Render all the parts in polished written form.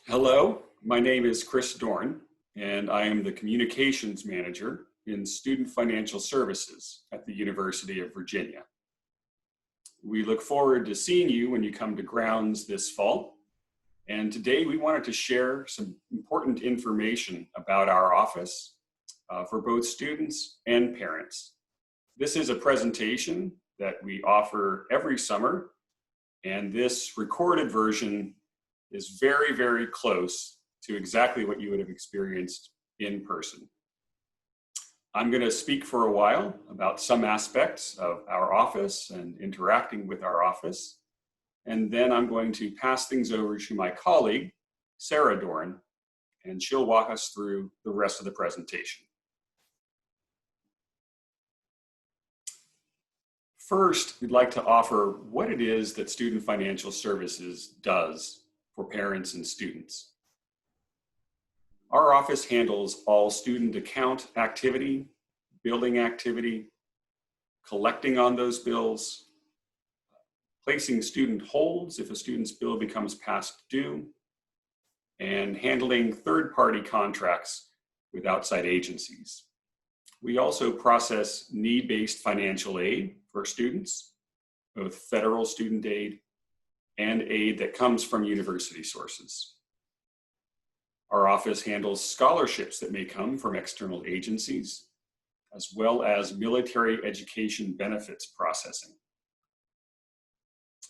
Hello, my name is Chris Dorn, and I am the Communications Manager in Student Financial Services at the University of Virginia. We look forward to seeing you when you come to grounds this fall, and today we wanted to share some important information about our office for both students and parents. This is a presentation that we offer every summer, and this recorded version is very, very close to exactly what you would have experienced in person. I'm going to speak for a while about some aspects of our office and interacting with our office, and then I'm going to pass things over to my colleague, Sarah Dorn, and she'll walk us through the rest of the presentation. First, we'd like to offer what it is that Student Financial Services does for parents and students. Our office handles all student account activity, billing activity, collecting on those bills, placing student holds if a student's bill becomes past due, and handling third-party contracts with outside agencies. We also process need-based financial aid for students, both federal student aid and aid that comes from university sources. Our office handles scholarships that may come from external agencies, as well as military education benefits processing.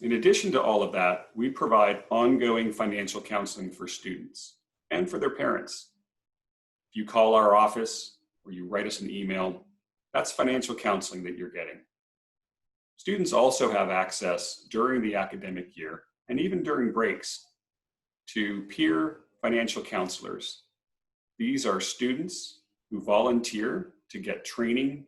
In addition to all of that, we provide ongoing financial counseling for students and for their parents. If you call our office or you write us an email, that's financial counseling that you're getting. Students also have access during the academic year and even during breaks to peer financial counselors. These are students who volunteer to get training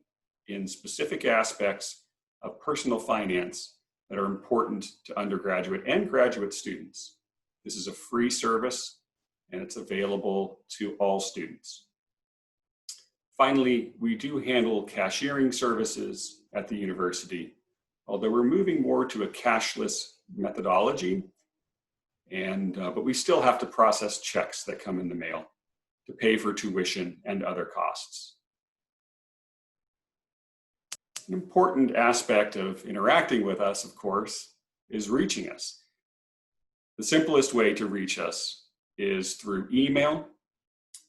in specific aspects of personal finance that are important to undergraduate and graduate students. This is a free service and it's available to all students. Finally, we do handle cashiering services at the university, although we're moving more to a cashless methodology, but we still have to process checks that come in the mail to pay for tuition and other costs. An important aspect of interacting with us, of course, is reaching us. The simplest way to reach us is through email,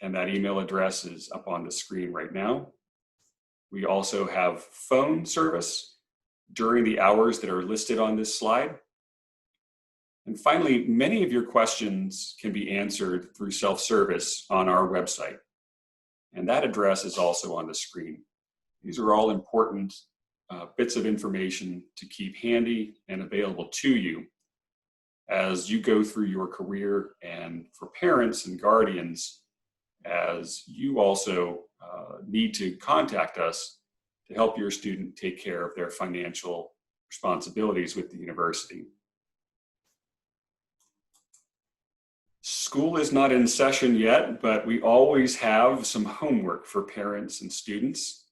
and that email address is up on the screen right now. We also have phone service during the hours that are listed on this slide. And finally, many of your questions can be answered through self-service on our website. And that address is also on the screen. These are all important bits of information to keep handy and available to you as you go through your career, and for parents and guardians, as you also need to contact us to help your student take care of their financial responsibilities with the university. School is not in session yet, but we always have some homework for parents and students.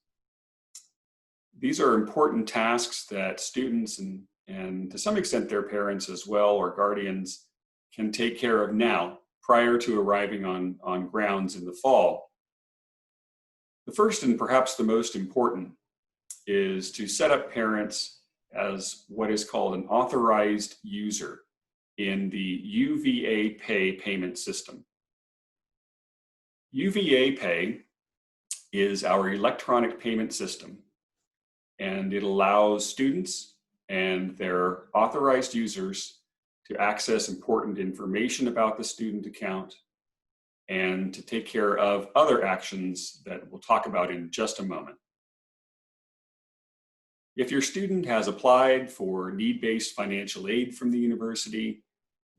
These are important tasks that students and to some extent their parents as well, or guardians, can take care of now prior to arriving on grounds in the fall. The first and perhaps the most important is to set up parents as what is called an authorized user in the UVA Pay payment system. UVA Pay is our electronic payment system, and it allows students and their authorized users to access important information about the student account and to take care of other actions that we'll talk about in just a moment. If your student has applied for need-based financial aid from the university,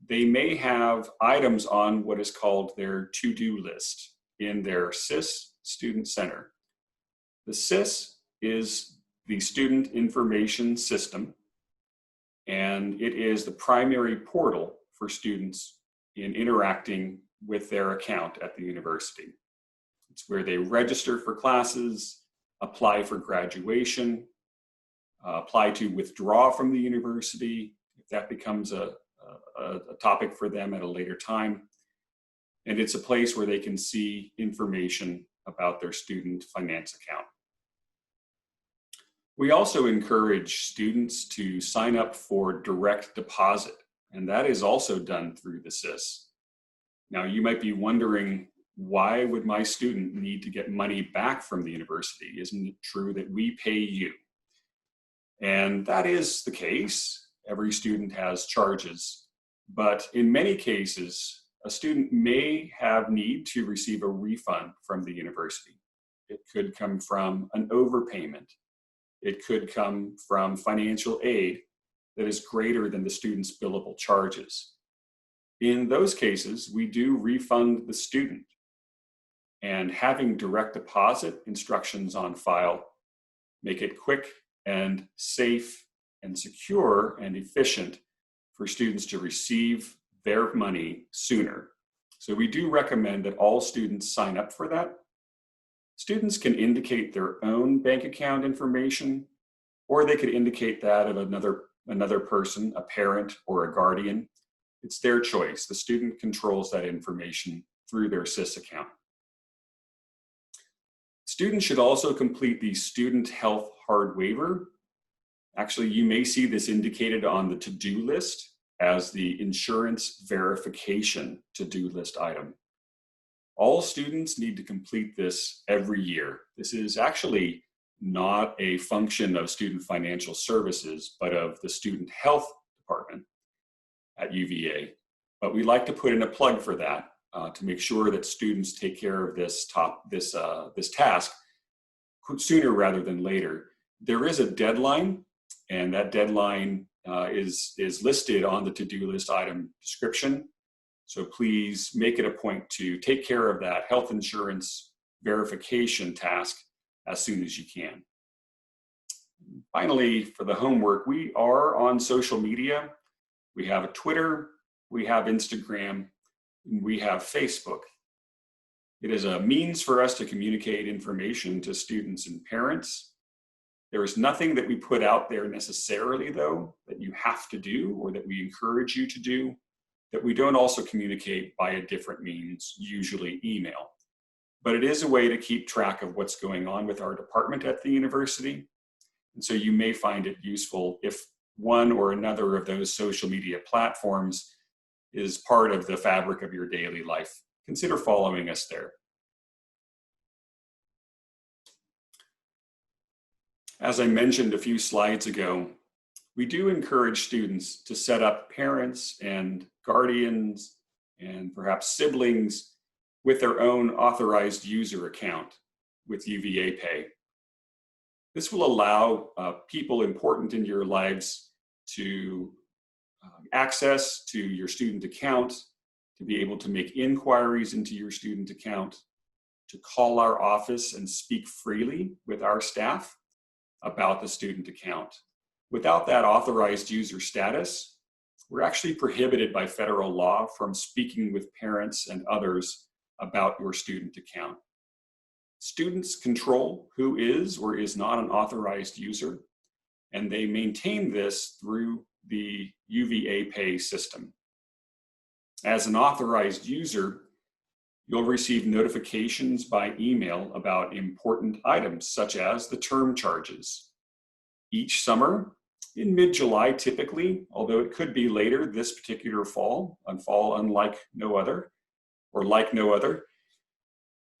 they may have items on what is called their to-do list in their SIS Student Center. The SIS is the Student Information System, and it is the primary portal for students in interacting with their account at the university. It's where they register for classes, apply for graduation, apply to withdraw from the university if that becomes a topic for them at a later time. and it's a place where they can see information about their student finance account. We also encourage students to sign up for direct deposit, and that is also done through the SIS. Now, you might be wondering, why would my student need to get money back from the university? Isn't it true that we pay you? And that is the case. Every student has charges, but in many cases, a student may have need to receive a refund from the university. It could come from an overpayment. It could come from financial aid that is greater than the student's billable charges. In those cases, we do refund the student. And having direct deposit instructions on file make it quick and safe and secure and efficient for students to receive their money sooner. So we do recommend that all students sign up for that. Students can indicate their own bank account information, or they could indicate that of another person, a parent or a guardian. It's their choice. The student controls that information through their SIS account. Students should also complete the Student Health Hard Waiver. Actually, you may see this indicated on the to-do list as the insurance verification to-do list item. All students need to complete this every year. This is actually not a function of Student Financial Services, but of the Student Health Department at UVA. But we like to put in a plug for that to make sure that students take care of this task sooner rather than later. There is a deadline, and that deadline is listed on the to-do list item description. So please make it a point to take care of that health insurance verification task as soon as you can. Finally, for the homework, we are on social media. We have a Twitter, we have Instagram, and we have Facebook. It is a means for us to communicate information to students and parents. There is nothing that we put out there necessarily, though, that you have to do or that we encourage you to do, that we don't also communicate by a different means, usually email. But it is a way to keep track of what's going on with our department at the university. And so you may find it useful if one or another of those social media platforms is part of the fabric of your daily life. Consider following us there. As I mentioned a few slides ago, we do encourage students to set up parents and guardians and perhaps siblings with their own authorized user account with UVA Pay. This will allow people important in your lives to access to your student account, to be able to make inquiries into your student account, to call our office and speak freely with our staff about the student account. Without that authorized user status, we're actually prohibited by federal law from speaking with parents and others about your student account. Students control who is or is not an authorized user, and they maintain this through the UVA Pay system. As an authorized user, you'll receive notifications by email about important items, such as the term charges. Each summer, in mid-July typically, although it could be later this particular fall, unlike no other, or like no other,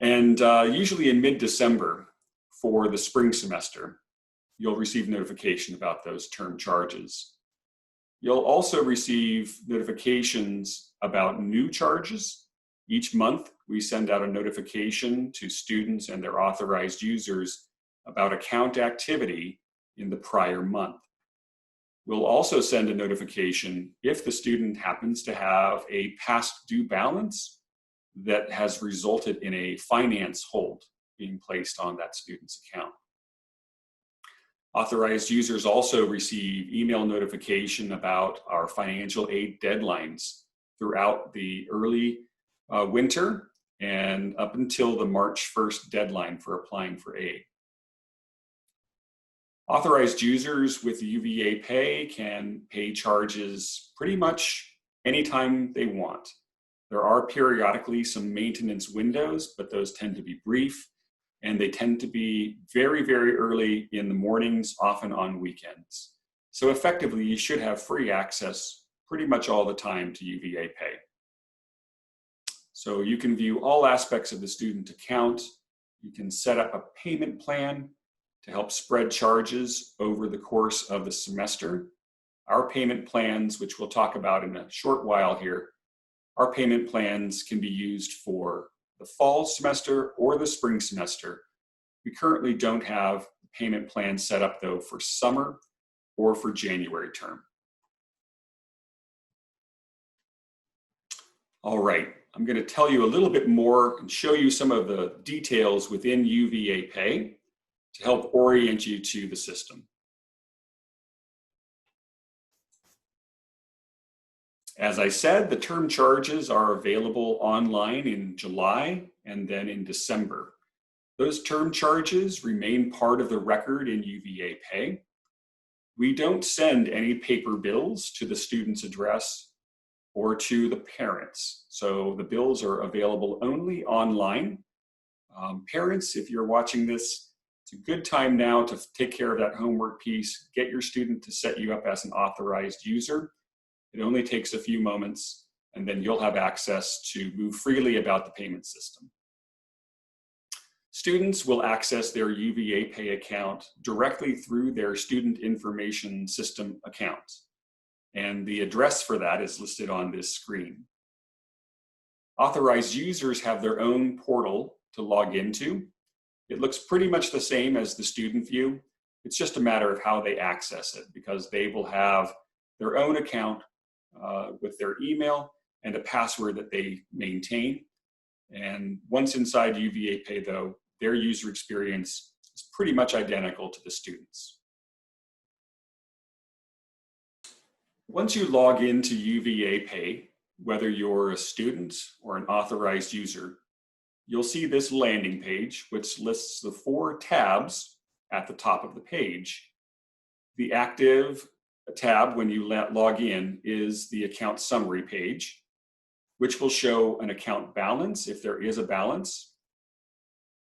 and usually in mid-December for the spring semester, you'll receive notification about those term charges. You'll also receive notifications about new charges. Each month, we send out a notification to students and their authorized users about account activity in the prior month. We'll also send a notification if the student happens to have a past due balance that has resulted in a finance hold being placed on that student's account. Authorized users also receive email notification about our financial aid deadlines throughout the early winter and up until the March 1st deadline for applying for aid. Authorized users with UVA Pay can pay charges pretty much anytime they want. There are periodically some maintenance windows, but those tend to be brief, and they tend to be very, very early in the mornings, often on weekends. So effectively, you should have free access pretty much all the time to UVA Pay. So you can view all aspects of the student account. You can set up a payment plan to help spread charges over the course of the semester. Our payment plans, which we'll talk about in a short while here, our payment plans can be used for the fall semester or the spring semester. We currently don't have a payment plan set up though for summer or for January term. All right, I'm going to tell you a little bit more and show you some of the details within UVA Pay to help orient you to the system. As I said, the term charges are available online in July and then in December. Those term charges remain part of the record in UVA Pay. We don't send any paper bills to the student's address or to the parents. So the bills are available only online. Parents, if you're watching this, it's a good time now to take care of that homework piece, get your student to set you up as an authorized user. It only takes a few moments, and then you'll have access to move freely about the payment system. Students will access their UVA Pay account directly through their Student Information System account, and the address for that is listed on this screen. Authorized users have their own portal to log into. It looks pretty much the same as the student view. It's just a matter of how they access it, because they will have their own account with their email and a password that they maintain. And once inside UVA Pay though, their user experience is pretty much identical to the students. Once you log into UVA Pay, whether you're a student or an authorized user, you'll see this landing page, which lists the 4 tabs at the top of the page. The active tab when you log in is the account summary page, which will show an account balance if there is a balance.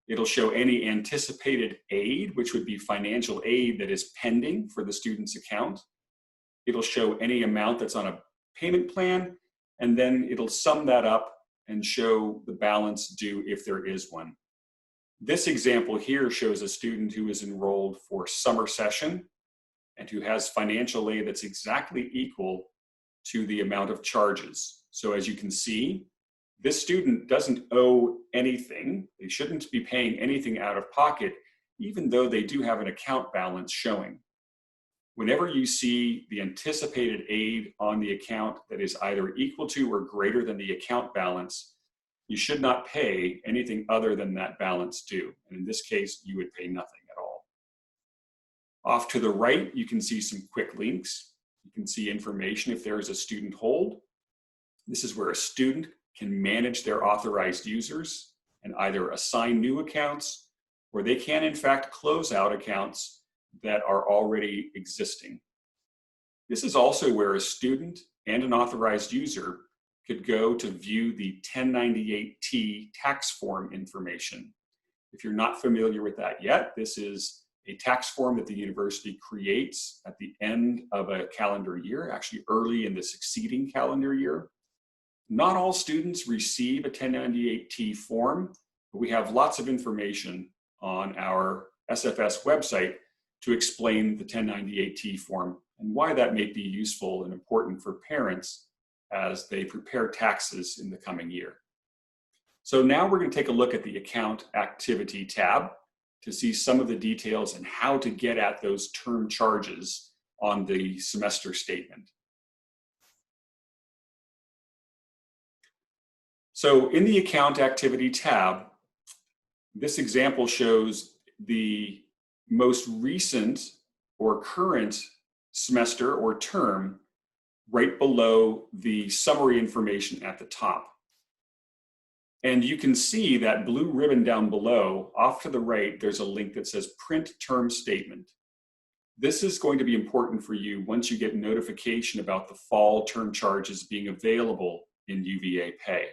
It'll show any anticipated aid, which would be financial aid that is pending for the student's account. It'll show any amount that's on a payment plan, and then it'll sum that up and show the balance due if there is one. This example here shows a student who is enrolled for summer session and who has financial aid that's exactly equal to the amount of charges. So as you can see, this student doesn't owe anything. They shouldn't be paying anything out of pocket, even though they do have an account balance showing. Whenever you see the anticipated aid on the account that is either equal to or greater than the account balance, you should not pay anything other than that balance due. And in this case, you would pay nothing at all. Off to the right, you can see some quick links. You can see information if there is a student hold. This is where a student can manage their authorized users and either assign new accounts, or they can in fact close out accounts that are already existing. This is also where a student and an authorized user could go to view the 1098-T tax form information. If you're not familiar with that yet, this is a tax form that the university creates at the end of a calendar year, actually early in the succeeding calendar year. Not all students receive a 1098-T form, but we have lots of information on our SFS website to explain the 1098-T form and why that may be useful and important for parents as they prepare taxes in the coming year. So now we're going to take a look at the Account Activity tab to see some of the details and how to get at those term charges on the semester statement. So in the Account Activity tab, this example shows the most recent or current semester or term right below the summary information at the top. And you can see that blue ribbon down below. Off to the right, there's a link that says Print Term Statement. This is going to be important for you once you get notification about the fall term charges being available in UVA pay.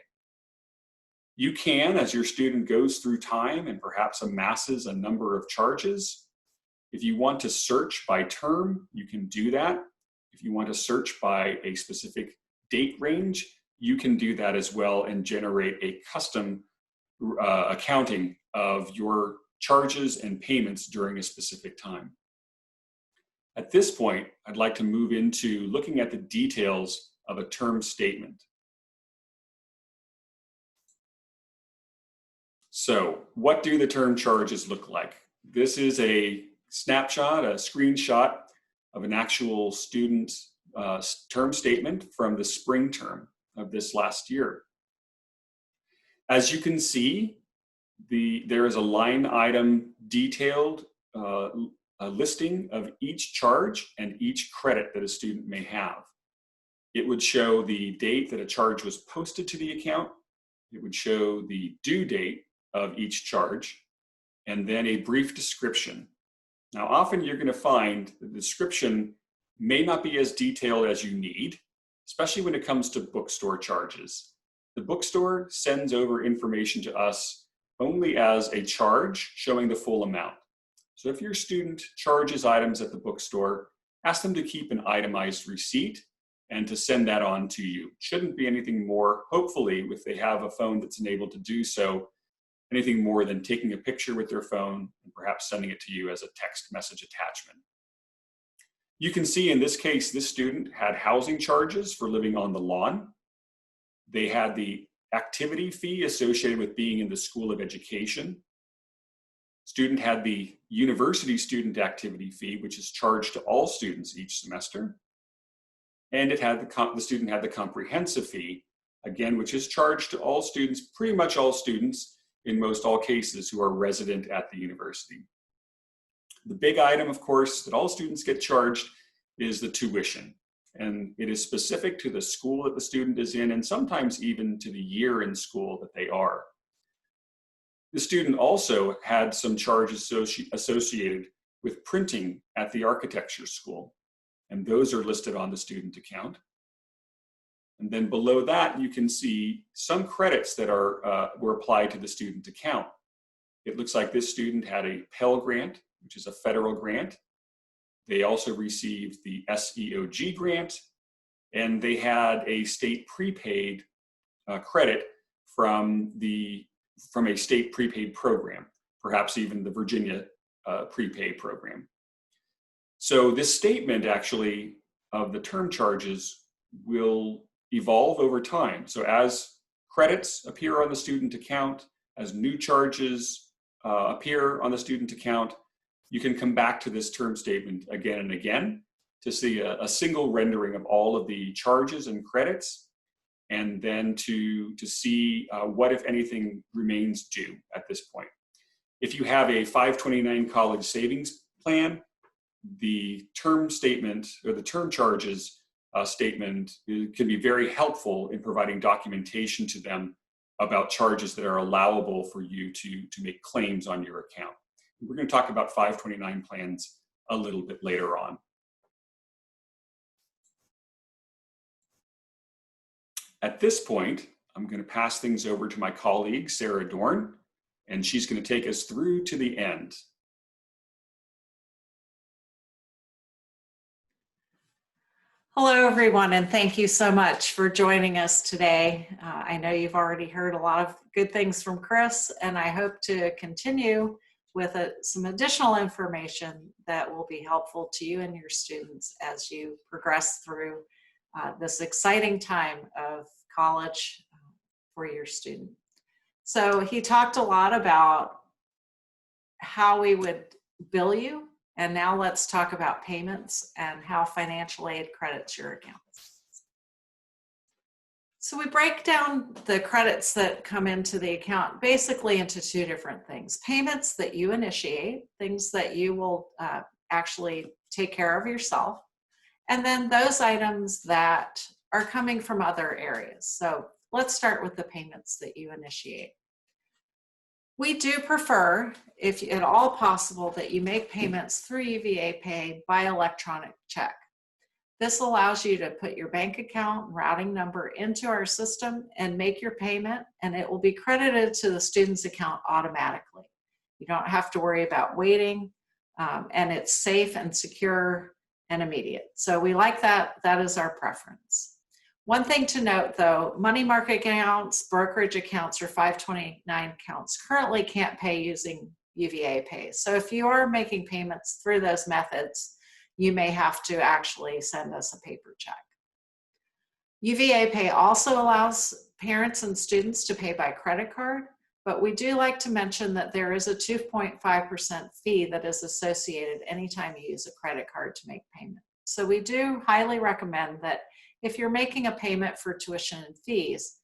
You can, as your student goes through time and perhaps amasses a number of charges, if you want to search by term, you can do that. If you want to search by a specific date range, you can do that as well and generate a custom accounting of your charges and payments during a specific time. At this point, I'd like to move into looking at the details of a term statement. So, what do the term charges look like? This is a snapshot, a screenshot of an actual student term statement from the spring term of this last year. As you can see, there is a line item detailed a listing of each charge and each credit that a student may have. It would show the date that a charge was posted to the account. It would show the due date of each charge, and then a brief description. Now, often you're going to find the description may not be as detailed as you need, especially when it comes to bookstore charges. The bookstore sends over information to us only as a charge showing the full amount. So if your student charges items at the bookstore, ask them to keep an itemized receipt and to send that on to you. Shouldn't be anything more, hopefully, if they have a phone that's enabled to do so, anything more than taking a picture with their phone and perhaps sending it to you as a text message attachment. You can see in this case, this student had housing charges for living on the lawn. They had the activity fee associated with being in the School of Education. Student had the university student activity fee, which is charged to all students each semester. And it had the student had the comprehensive fee, again, which is charged to all students, pretty much all students, in most all cases, who are resident at the university. The big item, of course, that all students get charged is the tuition. And it is specific to the school that the student is in, and sometimes even to the year in school that they are. The student also had some charges associated with printing at the architecture school, and those are listed on the student account. And then below that, you can see some credits that were applied to the student account. It looks like this student had a Pell Grant, which is a federal grant. They also received the SEOG grant, and they had a state prepaid credit from a state prepaid program, perhaps even the Virginia prepaid program. So this statement actually of the term charges will evolve over time. So as credits appear on the student account, as new charges appear on the student account, you can come back to this term statement again and again to see a single rendering of all of the charges and credits, and then to see what, if anything, remains due at this point. If you have a 529 college savings plan, the term statement or the term charges statement can be very helpful in providing documentation to them about charges that are allowable for you to make claims on your account. We're going to talk about 529 plans a little bit later on. At this point, I'm going to pass things over to my colleague, Sarah Dorn, and she's going to take us through to the end. Hello, everyone, and thank you so much for joining us today. I know you've already heard a lot of good things from Chris, and I hope to continue with some additional information that will be helpful to you and your students as you progress through this exciting time of college for your student. So he talked a lot about how we would bill you. And now let's talk about payments and how financial aid credits your accounts. So we break down the credits that come into the account basically into two different things. Payments that you initiate, things that you will actually take care of yourself, and then those items that are coming from other areas. So let's start with the payments that you initiate. We do prefer, if at all possible, that you make payments through UVA Pay by electronic check. This allows you to put your bank account and routing number into our system and make your payment, and it will be credited to the student's account automatically. You don't have to worry about waiting, and it's safe and secure and immediate. So we like that. That is our preference. One thing to note though, money market accounts, brokerage accounts, or 529 accounts currently can't pay using UVA Pay. So if you are making payments through those methods, you may have to actually send us a paper check. UVA Pay also allows parents and students to pay by credit card, but we do like to mention that there is a 2.5% fee that is associated anytime you use a credit card to make payment. So we do highly recommend that if you're making a payment for tuition and fees,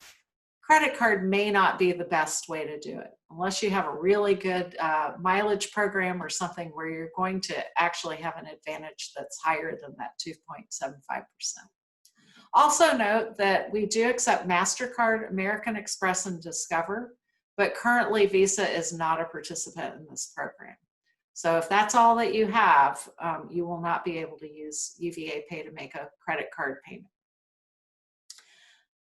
credit card may not be the best way to do it unless you have a really good mileage program or something where you're going to actually have an advantage that's higher than that 2.75%. Also note that we do accept MasterCard, American Express, and Discover, but currently Visa is not a participant in this program. So if that's all that you have, you will not be able to use UVA Pay to make a credit card payment.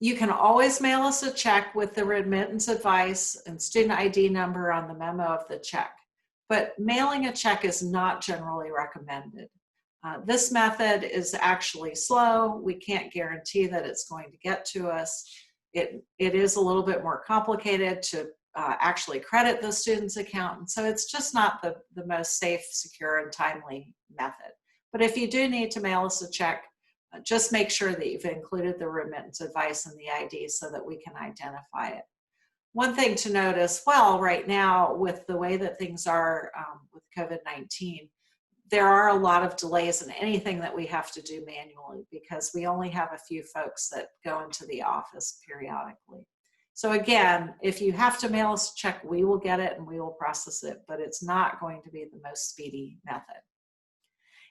You can always mail us a check with the remittance advice and student ID number on the memo of the check, but mailing a check is not generally recommended. This method is actually slow. We can't guarantee that it's going to get to us. It is a little bit more complicated to actually credit the student's account, and so it's just not the most safe, secure, and timely method. But if you do need to mail us a check, just make sure that you've included the remittance advice and the ID so that we can identify it. One thing to note as well right now with the way that things are with COVID-19, there are a lot of delays in anything that we have to do manually because we only have a few folks that go into the office periodically. So again, if you have to mail us a check, we will get it and we will process it, but it's not going to be the most speedy method.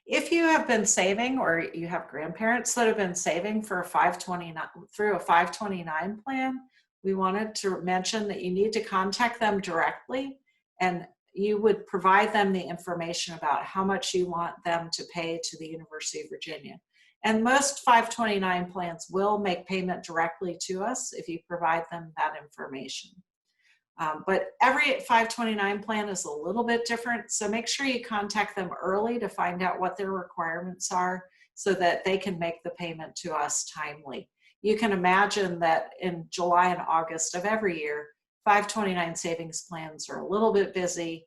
If you have been saving or you have grandparents that have been saving for a 529 through a 529 plan, we wanted to mention that you need to contact them directly, and you would provide them the information about how much you want them to pay to the University of Virginia. And most 529 plans will make payment directly to us if you provide them that information. But every 529 plan is a little bit different, so make sure you contact them early to find out what their requirements are so that they can make the payment to us timely. You can imagine that in July and August of every year, 529 savings plans are a little bit busy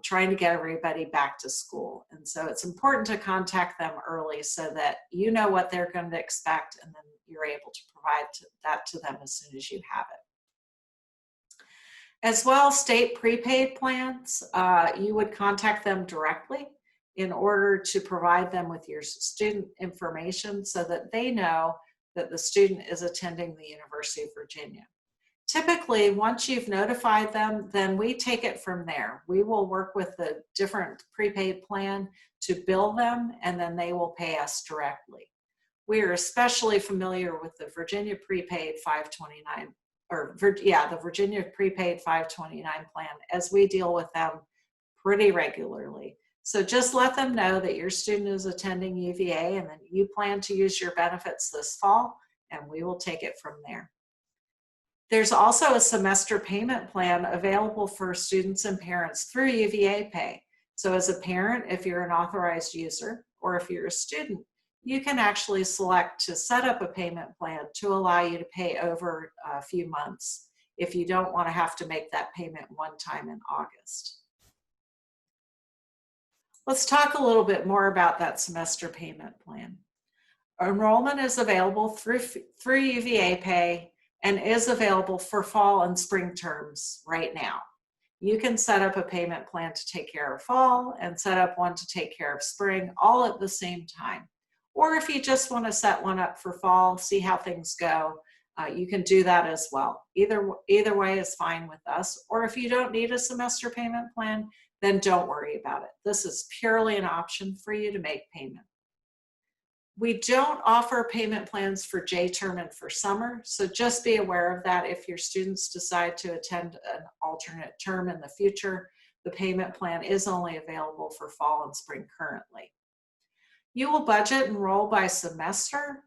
trying to get everybody back to school. And so it's important to contact them early so that you know what they're going to expect, and then you're able to provide that to them as soon as you have it. As well, state prepaid plans, you would contact them directly in order to provide them with your student information so that they know that the student is attending the University of Virginia. Typically, once you've notified them, then we take it from there. We will work with the different prepaid plan to bill them, and then they will pay us directly. We are especially familiar with the Virginia prepaid 529 the Virginia prepaid 529 plan, as we deal with them pretty regularly. So just let them know that your student is attending UVA and that you plan to use your benefits this fall, and we will take it from there. There's also a semester payment plan available for students and parents through UVA Pay. So as a parent, if you're an authorized user, or if you're a student, you can actually select to set up a payment plan to allow you to pay over a few months if you don't want to have to make that payment one time in August. Let's talk a little bit more about that semester payment plan. Enrollment is available through UVA Pay and is available for fall and spring terms right now. You can set up a payment plan to take care of fall and set up one to take care of spring all at the same time. Or if you just want to set one up for fall, see how things go, you can do that as well. Either way is fine with us. Or if you don't need a semester payment plan, then don't worry about it. This is purely an option for you to make payment. We don't offer payment plans for J-term and for summer, so just be aware of that. If your students decide to attend an alternate term in the future, the payment plan is only available for fall and spring currently. You will budget enroll by semester.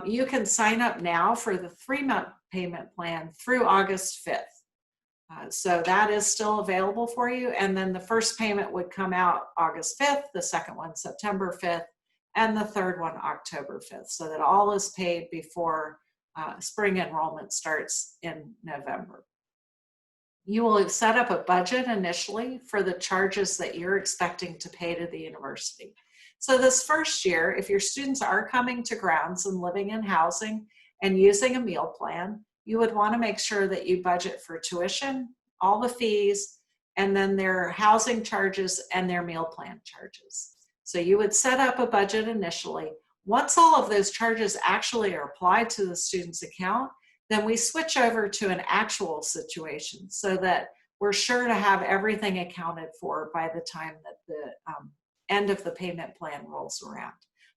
You can sign up now for the 3-month payment plan through August 5th. So that is still available for you. And then the first payment would come out August 5th, the second one September 5th, and the third one October 5th, so that all is paid before spring enrollment starts in November. You will set up a budget initially for the charges that you're expecting to pay to the university. So this first year, if your students are coming to grounds and living in housing and using a meal plan, you would want to make sure that you budget for tuition, all the fees, and then their housing charges and their meal plan charges. So you would set up a budget initially. Once all of those charges actually are applied to the student's account, then we switch over to an actual situation so that we're sure to have everything accounted for by the time that the end of the payment plan rolls around.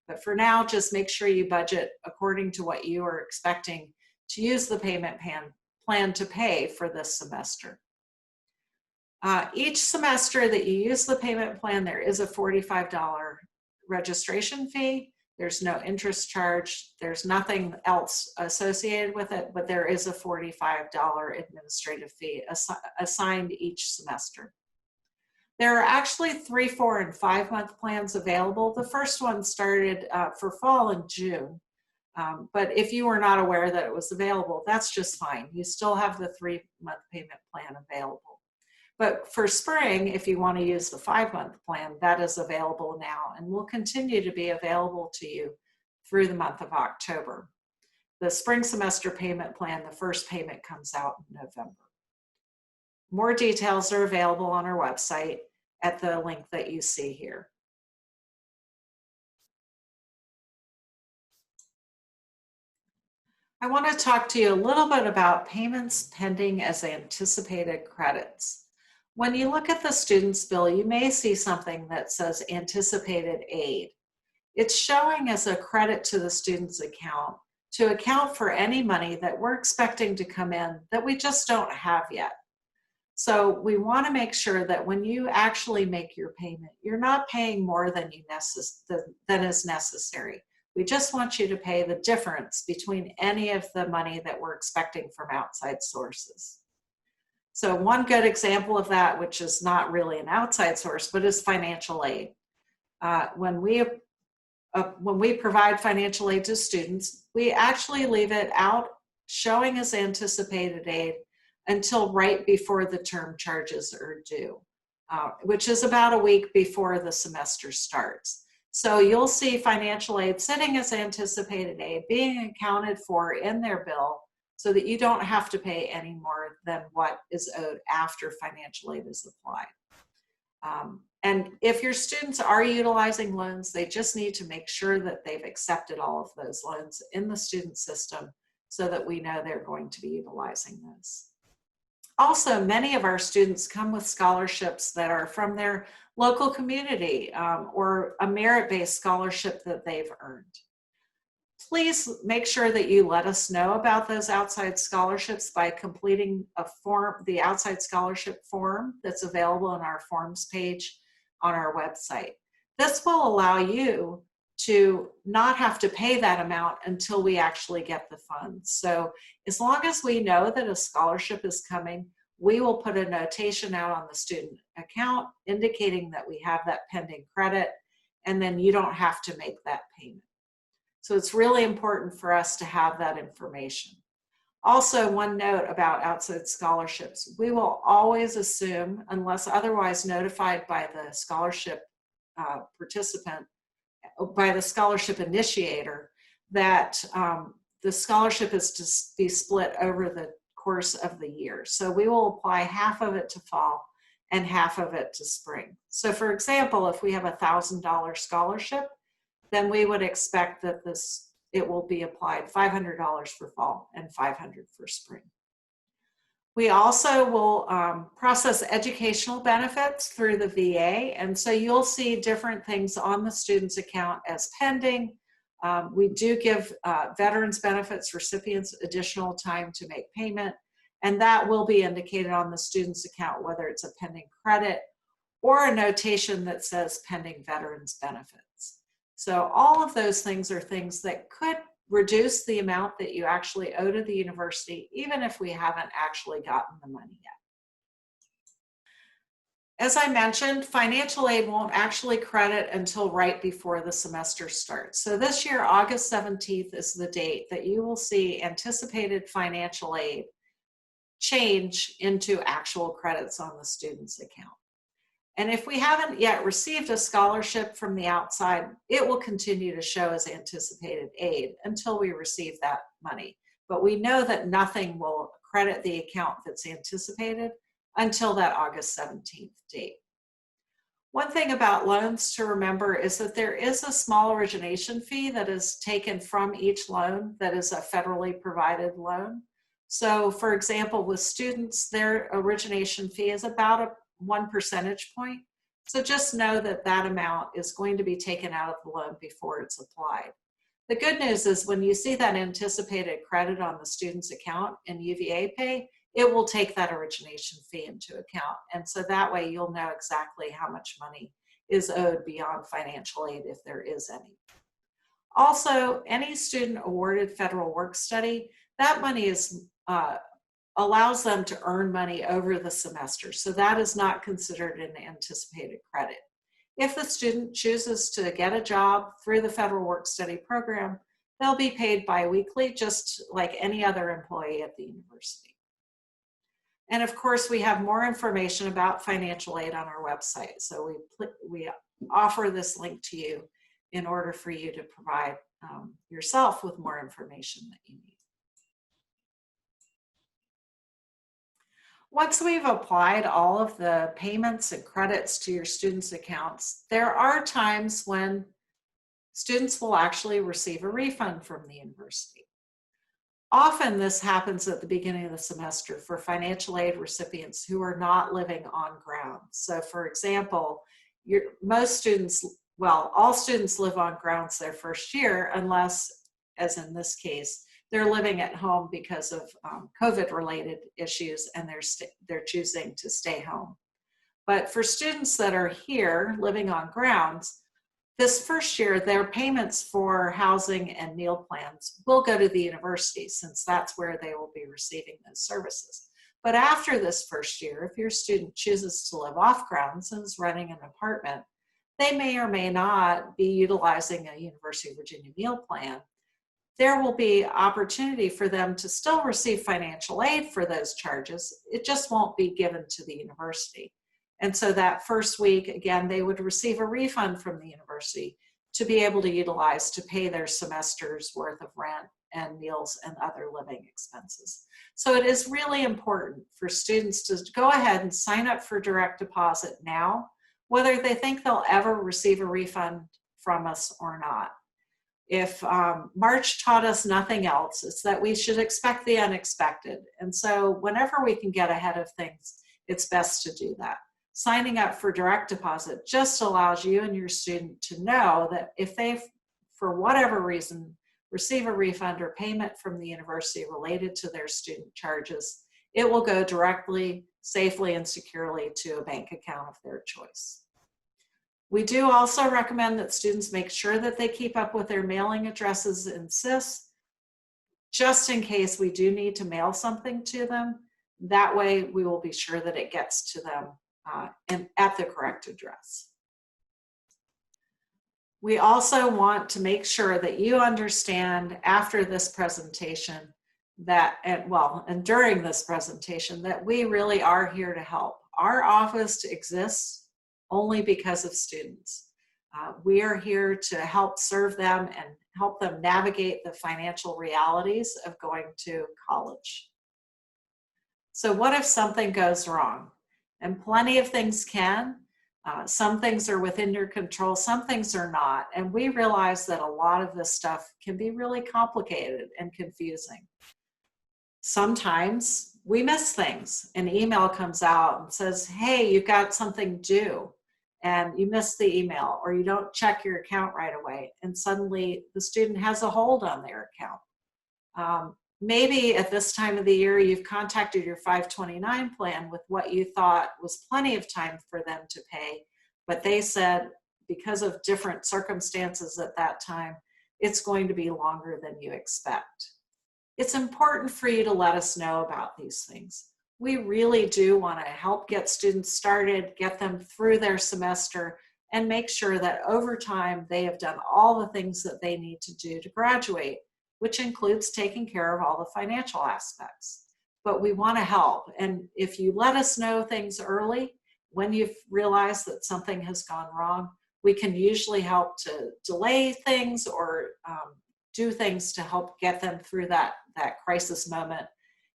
But for now, just make sure you budget according to what you are expecting to use the payment plan to pay for this semester. Each semester that you use the payment plan, there is a $45 registration fee. There's no interest charge. There's nothing else associated with it, but there is a $45 administrative fee assigned each semester. There are actually 3, 4, and 5-month plans available. The first one started for fall in June. But if you were not aware that it was available, that's just fine. You still have the 3-month payment plan available. But for spring, if you want to use the 5-month plan, that is available now and will continue to be available to you through the month of October. The spring semester payment plan, the first payment comes out in November. More details are available on our website at the link that you see here. I want to talk to you a little bit about payments pending as anticipated credits. When you look at the student's bill, you may see something that says anticipated aid. It's showing as a credit to the student's account to account for any money that we're expecting to come in that we just don't have yet. So we want to make sure that when you actually make your payment, you're not paying more than is necessary. We just want you to pay the difference between any of the money that we're expecting from outside sources. So one good example of that, which is not really an outside source, but is financial aid. When we provide financial aid to students, we actually leave it out showing as anticipated aid until right before the term charges are due, which is about a week before the semester starts. So you'll see financial aid sitting as anticipated aid being accounted for in their bill so that you don't have to pay any more than what is owed after financial aid is applied. And if your students are utilizing loans, they just need to make sure that they've accepted all of those loans in the student system so that we know they're going to be utilizing those. Also, many of our students come with scholarships that are from their local community or a merit-based scholarship that they've earned. Please make sure that you let us know about those outside scholarships by completing the outside scholarship form that's available on our forms page on our website. This will allow you to not have to pay that amount until we actually get the funds. So as long as we know that a scholarship is coming, we will put a notation out on the student account indicating that we have that pending credit, and then you don't have to make that payment. So it's really important for us to have that information. Also, one note about outside scholarships, we will always assume, unless otherwise notified by the scholarship participant, by the scholarship initiator, that the scholarship is to be split over the course of the year. So we will apply half of it to fall and half of it to spring. So for example, if we have a $1,000 scholarship, then we would expect that it will be applied $500 for fall and $500 for spring. We also will process educational benefits through the VA, and so you'll see different things on the student's account as pending. We do give veterans benefits recipients additional time to make payment, and that will be indicated on the student's account, whether it's a pending credit or a notation that says pending veterans benefits. So all of those things are things that could reduce the amount that you actually owe to the university, even if we haven't actually gotten the money yet. As I mentioned, financial aid won't actually credit until right before the semester starts. So this year, August 17th is the date that you will see anticipated financial aid change into actual credits on the student's account. And if we haven't yet received a scholarship from the outside, it will continue to show as anticipated aid until we receive that money. But we know that nothing will credit the account that's anticipated until that August 17th date. One thing about loans to remember is that there is a small origination fee that is taken from each loan that is a federally provided loan. So for example, with students, their origination fee is about 1 percentage point. So just know that that amount is going to be taken out of the loan before it's applied. The good news is when you see that anticipated credit on the student's account in UVA Pay, it will take that origination fee into account. And so that way you'll know exactly how much money is owed beyond financial aid if there is any. Also, any student awarded federal work study, that money is allows them to earn money over the semester. So that is not considered an anticipated credit. If the student chooses to get a job through the federal work study program, they'll be paid biweekly, just like any other employee at the university. And of course, we have more information about financial aid on our website. So we offer this link to you in order for you to provide yourself with more information that you need. Once we've applied all of the payments and credits to your students' accounts, there are times when students will actually receive a refund from the university. Often this happens at the beginning of the semester for financial aid recipients who are not living on ground. So for example, most students, well, all students live on grounds their first year unless, as in this case, they're living at home because of COVID-related issues and they're choosing to stay home. But for students that are here living on grounds, this first year, their payments for housing and meal plans will go to the university since that's where they will be receiving those services. But after this first year, if your student chooses to live off grounds and is renting an apartment, they may or may not be utilizing a University of Virginia meal plan. There will be opportunity for them to still receive financial aid for those charges. It just won't be given to the university. And so that first week, again, they would receive a refund from the university to be able to utilize to pay their semester's worth of rent and meals and other living expenses. So it is really important for students to go ahead and sign up for direct deposit now, whether they think they'll ever receive a refund from us or not. If March taught us nothing else, it's that we should expect the unexpected. And so whenever we can get ahead of things, it's best to do that. Signing up for direct deposit just allows you and your student to know that if they, for whatever reason, receive a refund or payment from the university related to their student charges, it will go directly, safely, and securely to a bank account of their choice. We do also recommend that students make sure that they keep up with their mailing addresses and SIS, just in case we do need to mail something to them. That way we will be sure that it gets to them and at the correct address. We also want to make sure that you understand after this presentation that, and during this presentation, that we really are here to help. Our office exists only because of students. We are here to help serve them and help them navigate the financial realities of going to college. So what if something goes wrong? And plenty of things can. Some things are within your control, some things are not. And we realize that a lot of this stuff can be really complicated and confusing. Sometimes we miss things. An email comes out and says, hey, you've got something due, and you miss the email, or you don't check your account right away, and suddenly the student has a hold on their account. Maybe at this time of the year, you've contacted your 529 plan with what you thought was plenty of time for them to pay, but they said, because of different circumstances at that time, it's going to be longer than you expect. It's important for you to let us know about these things. We really do want to help get students started, get them through their semester, and make sure that over time they have done all the things that they need to do to graduate, which includes taking care of all the financial aspects. But we want to help. And if you let us know things early, when you've realized that something has gone wrong, we can usually help to delay things or do things to help get them through that crisis moment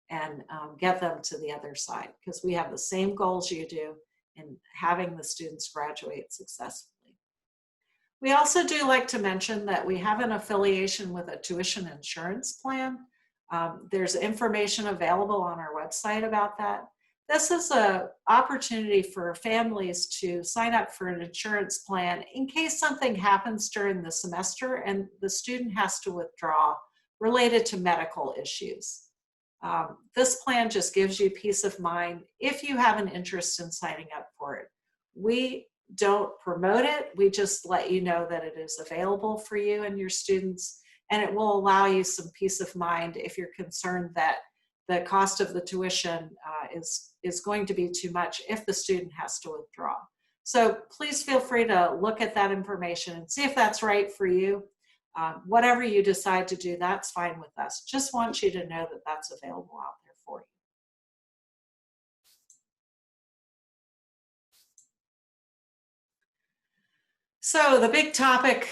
and get them to the other side, because we have the same goals you do in having the students graduate successfully. We also do like to mention that we have an affiliation with a tuition insurance plan. There's information available on our website about that. This is an opportunity for families to sign up for an insurance plan in case something happens during the semester and the student has to withdraw related to medical issues. This plan just gives you peace of mind if you have an interest in signing up for it. We don't promote it, we just let you know that it is available for you and your students, and it will allow you some peace of mind if you're concerned that the cost of the tuition is going to be too much if the student has to withdraw. So please feel free to look at that information and see if that's right for you. Whatever you decide to do, that's fine with us. Just want you to know that that's available out there for you. So the big topic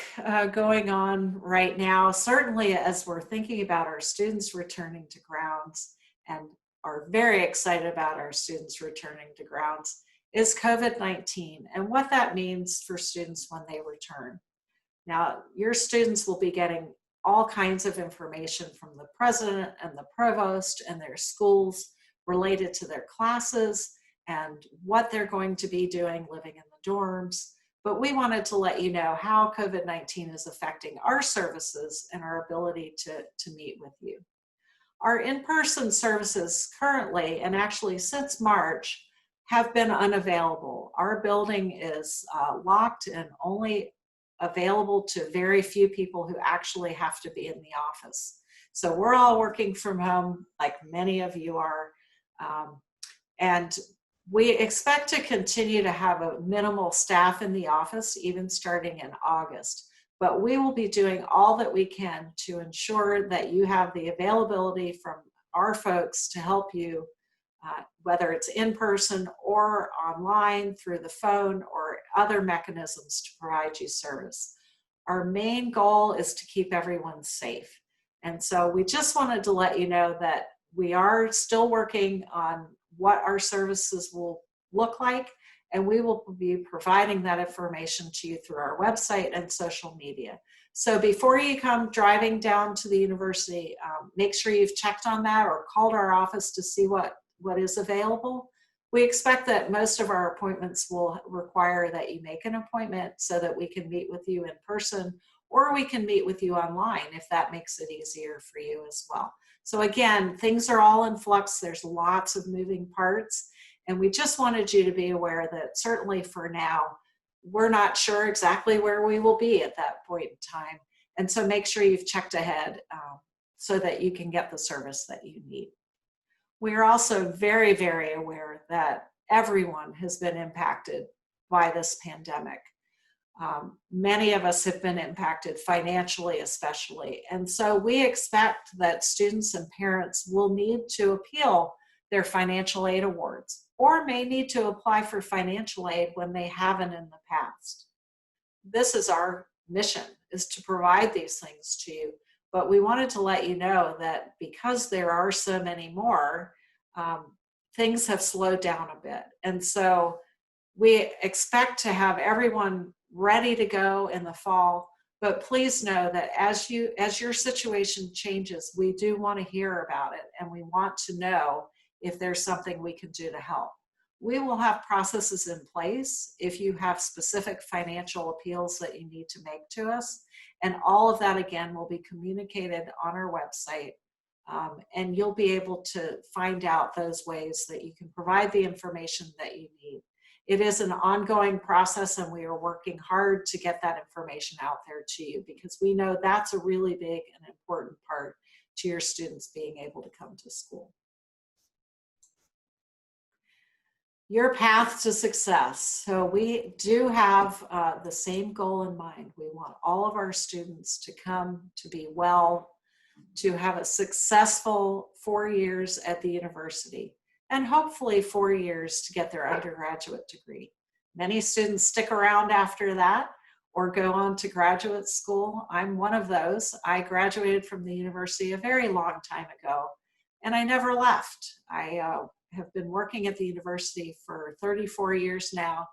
going on right now, certainly as we're thinking about our students returning to grounds and are very excited about our students returning to grounds, is COVID-19 and what that means for students when they return. Now, your students will be getting all kinds of information from the president and the provost and their schools related to their classes and what they're going to be doing living in the dorms. But we wanted to let you know how COVID-19 is affecting our services and our ability to meet with you. Our in-person services currently, and actually since March, have been unavailable. Our building is locked and only available to very few people who actually have to be in the office. So we're all working from home like many of you are. And we expect to continue to have a minimal staff in the office, even starting in August. But we will be doing all that we can to ensure that you have the availability from our folks to help you, whether it's in person or online through the phone or other mechanisms to provide you service. Our main goal is to keep everyone safe. And so we just wanted to let you know that we are still working on what our services will look like, and we will be providing that information to you through our website and social media. So before you come driving down to the university, make sure you've checked on that or called our office to see what is available. We expect that most of our appointments will require that you make an appointment so that we can meet with you in person, or we can meet with you online if that makes it easier for you as well. So again, things are all in flux. There's lots of moving parts, and we just wanted you to be aware that certainly for now, we're not sure exactly where we will be at that point in time. And so make sure you've checked ahead so that you can get the service that you need. We are also very, very aware that everyone has been impacted by this pandemic. Many of us have been impacted financially, especially. And so we expect that students and parents will need to appeal their financial aid awards or may need to apply for financial aid when they haven't in the past. This is our mission, is to provide these things to you. But we wanted to let you know that because there are so many more, things have slowed down a bit. And so we expect to have everyone ready to go in the fall, but please know that as your situation changes, we do want to hear about it, and we want to know if there's something we can do to help. We will have processes in place if you have specific financial appeals that you need to make to us, and all of that again will be communicated on our website, and you'll be able to find out those ways that you can provide the information that you need. It is an ongoing process, and we are working hard to get that information out there to you, because we know that's a really big and important part to your students being able to come to school. Your path to success. So we do have the same goal in mind. We want all of our students to come to be well, to have a successful 4 years at the university, and hopefully 4 years to get their undergraduate degree. Many students stick around after that or go on to graduate school. I'm one of those. I graduated from the university a very long time ago, and I never left. I have been working at the university for 34 years now,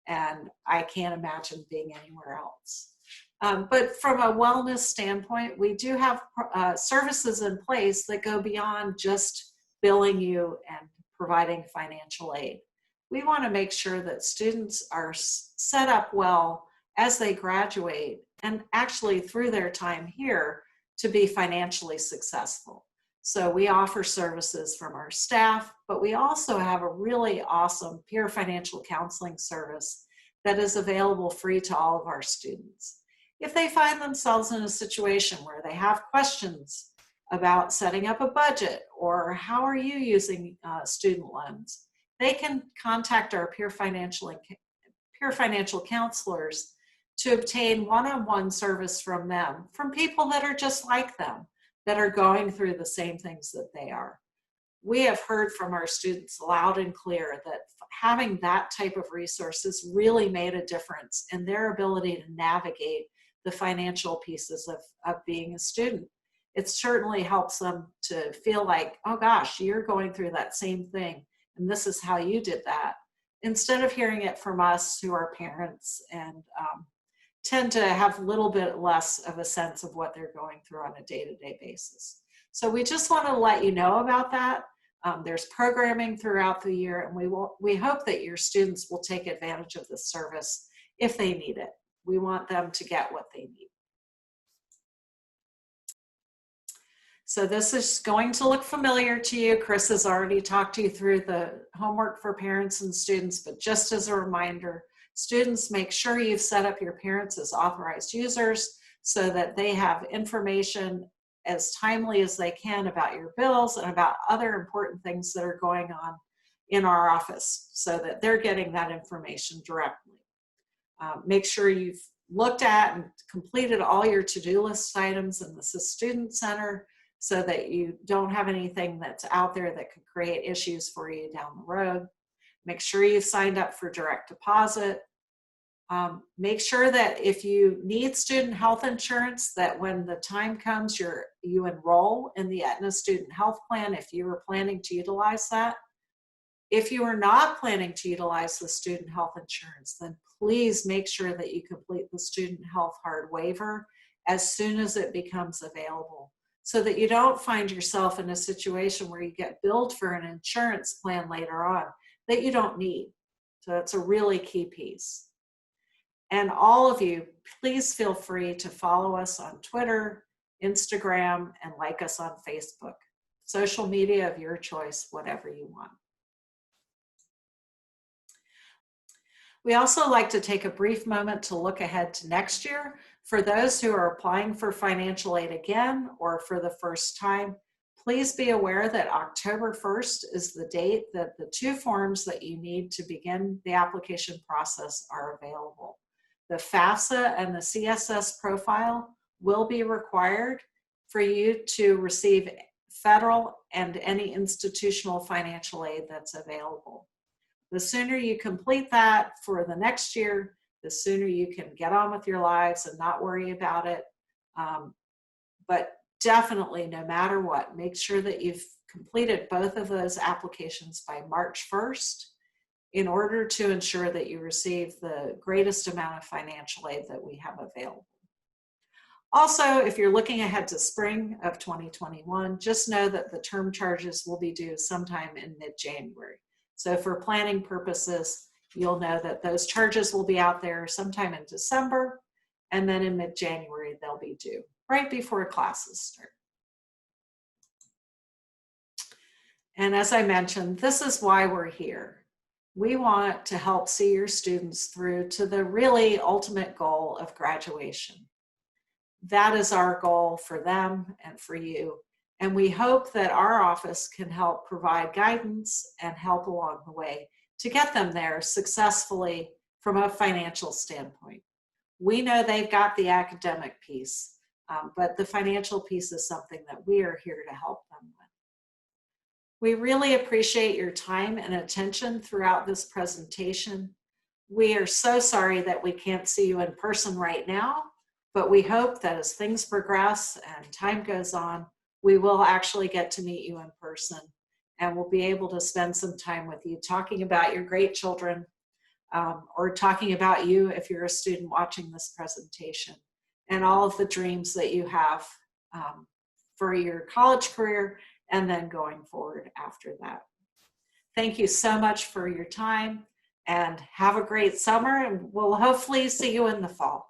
and I can't imagine being anywhere else. But from a wellness standpoint, we do have services in place that go beyond just billing you and providing financial aid. We want to make sure that students are set up well as they graduate and actually through their time here to be financially successful. So we offer services from our staff, but we also have a really awesome peer financial counseling service that is available free to all of our students. If they find themselves in a situation where they have questions about setting up a budget or how are you using student loans, they can contact our peer financial counselors to obtain one-on-one service from them, from people that are just like them, that are going through the same things that they are. We have heard from our students loud and clear that having that type of resources really made a difference in their ability to navigate the financial pieces of being a student. It certainly helps them to feel like, oh gosh, you're going through that same thing, and this is how you did that, instead of hearing it from us who are parents and tend to have a little bit less of a sense of what they're going through on a day-to-day basis. So we just want to let you know about that. There's programming throughout the year, and we hope that your students will take advantage of this service if they need it. We want them to get what they need. So this is going to look familiar to you. Chris has already talked you through the homework for parents and students, but just as a reminder, students, make sure you've set up your parents as authorized users so that they have information as timely as they can about your bills and about other important things that are going on in our office, so that they're getting that information directly. Make sure you've looked at and completed all your to-do list items in the Student Center so that you don't have anything that's out there that could create issues for you down the road. Make sure you've signed up for direct deposit. Make sure that if you need student health insurance, that when the time comes, you enroll in the Aetna Student Health Plan if you were planning to utilize that. If you are not planning to utilize the student health insurance, then please make sure that you complete the student health hard waiver as soon as it becomes available, so that you don't find yourself in a situation where you get billed for an insurance plan later on that you don't need. So that's a really key piece. And all of you, please feel free to follow us on Twitter, Instagram, and like us on Facebook. Social media of your choice, whatever you want. We also like to take a brief moment to look ahead to next year. For those who are applying for financial aid again or for the first time, please be aware that October 1st is the date that the 2 forms that you need to begin the application process are available. The FAFSA and the CSS profile will be required for you to receive federal and any institutional financial aid that's available. The sooner you complete that for the next year, the sooner you can get on with your lives and not worry about it. But definitely, no matter what, make sure that you've completed both of those applications by March 1st in order to ensure that you receive the greatest amount of financial aid that we have available. Also, if you're looking ahead to spring of 2021, just know that the term charges will be due sometime in mid-January. So for planning purposes, you'll know that those charges will be out there sometime in December, and then in mid-January, they'll be due right before classes start. And as I mentioned, this is why we're here. We want to help see your students through to the really ultimate goal of graduation. That is our goal for them and for you. And we hope that our office can help provide guidance and help along the way to get them there successfully from a financial standpoint. We know they've got the academic piece, but the financial piece is something that we are here to help them with. We really appreciate your time and attention throughout this presentation. We are so sorry that we can't see you in person right now, but we hope that as things progress and time goes on, we will actually get to meet you in person, and we'll be able to spend some time with you talking about your great children, or talking about you if you're a student watching this presentation, and all of the dreams that you have for your college career and then going forward after that. Thank you so much for your time, and have a great summer, and we'll hopefully see you in the fall.